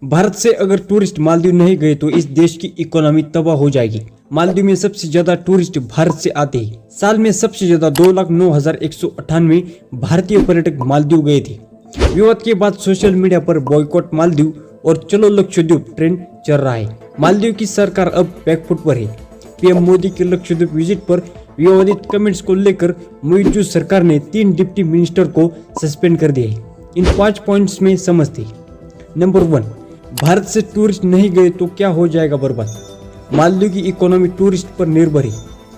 भारत से अगर टूरिस्ट मालदीव नहीं गए तो इस देश की इकोनॉमी तबाह हो जाएगी। मालदीव में सबसे ज्यादा टूरिस्ट भारत से आते हैं। साल में सबसे ज्यादा 2,09,198 भारतीय पर्यटक मालदीव गए थे। विवाद के बाद सोशल मीडिया पर बॉयकॉट मालदीव और चलो लक्षद्वीप ट्रेंड चल रहा है। मालदीव की सरकार अब बैकफुट पर है। पीएम मोदी के लक्षद्वीप विजिट पर विवादित कमेंट्स को लेकर मौजूदा सरकार ने 3 डिप्टी मिनिस्टर को सस्पेंड कर दिया है। इन 5 पॉइंट्स में समझते। नंबर 1, भारत से टूरिस्ट नहीं गए तो क्या हो जाएगा बर्बाद। मालदीव की इकोनॉमी टूरिस्ट पर निर्भर है।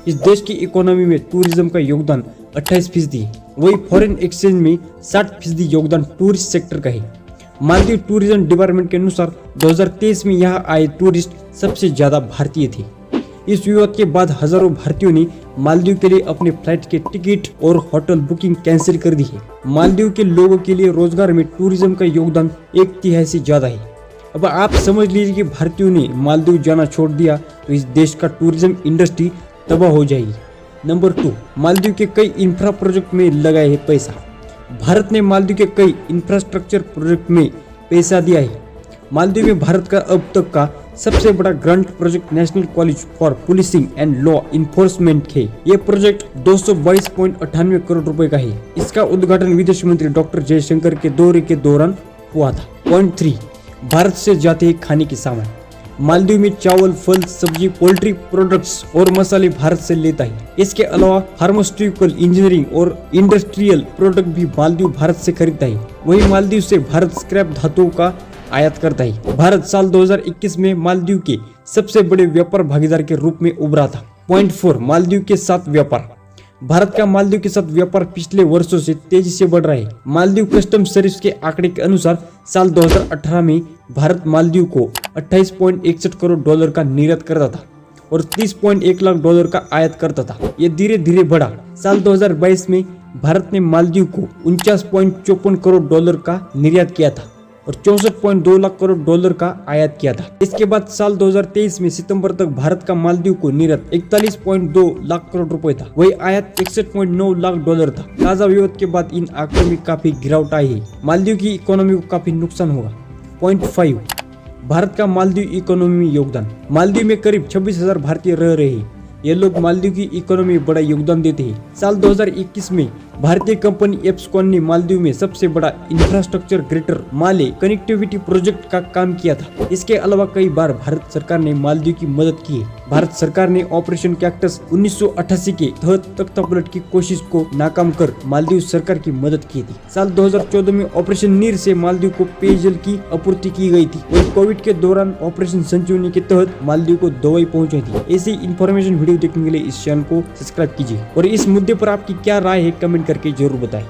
इस देश की इकोनॉमी में टूरिज्म का योगदान 28% है। वही फॉरेन एक्सचेंज में 60% योगदान टूरिस्ट सेक्टर का है। मालदीव टूरिज्म डिपार्टमेंट के अनुसार 2023 में यहाँ आए टूरिस्ट सबसे ज्यादा भारतीय थे। इस विवाद के बाद हजारों भारतीयों ने मालदीव के लिए अपने फ्लाइट के टिकट और होटल बुकिंग कैंसिल कर दी है। मालदीव के लोगों के लिए रोजगार में टूरिज्म का योगदान 1/3 से ज्यादा है। अब आप समझ लीजिए कि भारतीयों ने मालदीव जाना छोड़ दिया तो इस देश का टूरिज्म इंडस्ट्री तबाह हो जाएगी। नंबर 2, मालदीव के कई इंफ्रा प्रोजेक्ट में लगाए है पैसा। भारत ने मालदीव के कई इंफ्रास्ट्रक्चर प्रोजेक्ट में पैसा दिया है। मालदीव में भारत का अब तक का सबसे बड़ा grant project national college for policing and law enforcement है। ये प्रोजेक्ट 222.98 करोड़ रुपए का है। इसका उद्घाटन विदेश मंत्री डॉक्टर जयशंकर के दौरे के दौरान हुआ था। पॉइंट 3, भारत से जाते हैं खाने के सामान। मालदीव में चावल, फल, सब्जी, पोल्ट्री प्रोडक्ट्स और मसाले भारत से लेता है। इसके अलावा फार्मास्यूटिकल, इंजीनियरिंग और इंडस्ट्रियल प्रोडक्ट भी मालदीव भारत से खरीदता है। वही मालदीव से भारत स्क्रैप धातुओं का आयात करता है। भारत साल 2021 में मालदीव के सबसे बड़े व्यापार भागीदार के रूप में उभरा था। पॉइंट 4, मालदीव के साथ व्यापार। भारत का मालदीव के साथ व्यापार पिछले वर्षों से तेजी से बढ़ रहा है। मालदीव कस्टम सर्विस के आंकड़े के अनुसार साल 2018 में भारत मालदीव को 28.61 करोड़ डॉलर का निर्यात करता था और 30.1 लाख डॉलर का आयात करता था। ये धीरे धीरे बढ़ा। साल 2022 में भारत ने मालदीव को 49.54 करोड़ डॉलर का निर्यात किया था और 64.2 लाख करोड़ डॉलर का आयात किया था। इसके बाद साल 2023 में सितंबर तक भारत का मालदीव को निर्यात 41.2 लाख करोड़ रुपए था। वही आयात 61.9 लाख डॉलर था। ताजा विवाद के बाद इन आंकड़ों में काफी गिरावट आई है। मालदीव की इकोनॉमी को काफी नुकसान होगा। पॉइंट 5, भारत का मालदीव इकोनॉमी में योगदान। मालदीव में करीब 26,000 भारतीय रह रहे हैं। ये लोग मालदीव की इकोनॉमी में बड़ा योगदान देते हैं। साल 2021 में भारतीय कंपनी एप्सकॉन ने मालदीव में सबसे बड़ा इंफ्रास्ट्रक्चर ग्रेटर माले कनेक्टिविटी प्रोजेक्ट का काम किया था। इसके अलावा कई बार भारत सरकार ने मालदीव की मदद की है। भारत सरकार ने ऑपरेशन कैक्टस 1988 के तहत तख्तापलट की कोशिश को नाकाम कर मालदीव सरकार की मदद की थी। साल 2014 में ऑपरेशन नीर से मालदीव को पेयजल की आपूर्ति की गई थी। वही कोविड के दौरान ऑपरेशन संजीवनी के तहत मालदीव को दवाई पहुंचाई थी। ऐसी इंफॉर्मेशन वीडियो देखने के लिए इस चैनल को सब्सक्राइब कीजिए और इस मुद्दे पर आपकी क्या राय है कमेंट करके जरूर बताएं।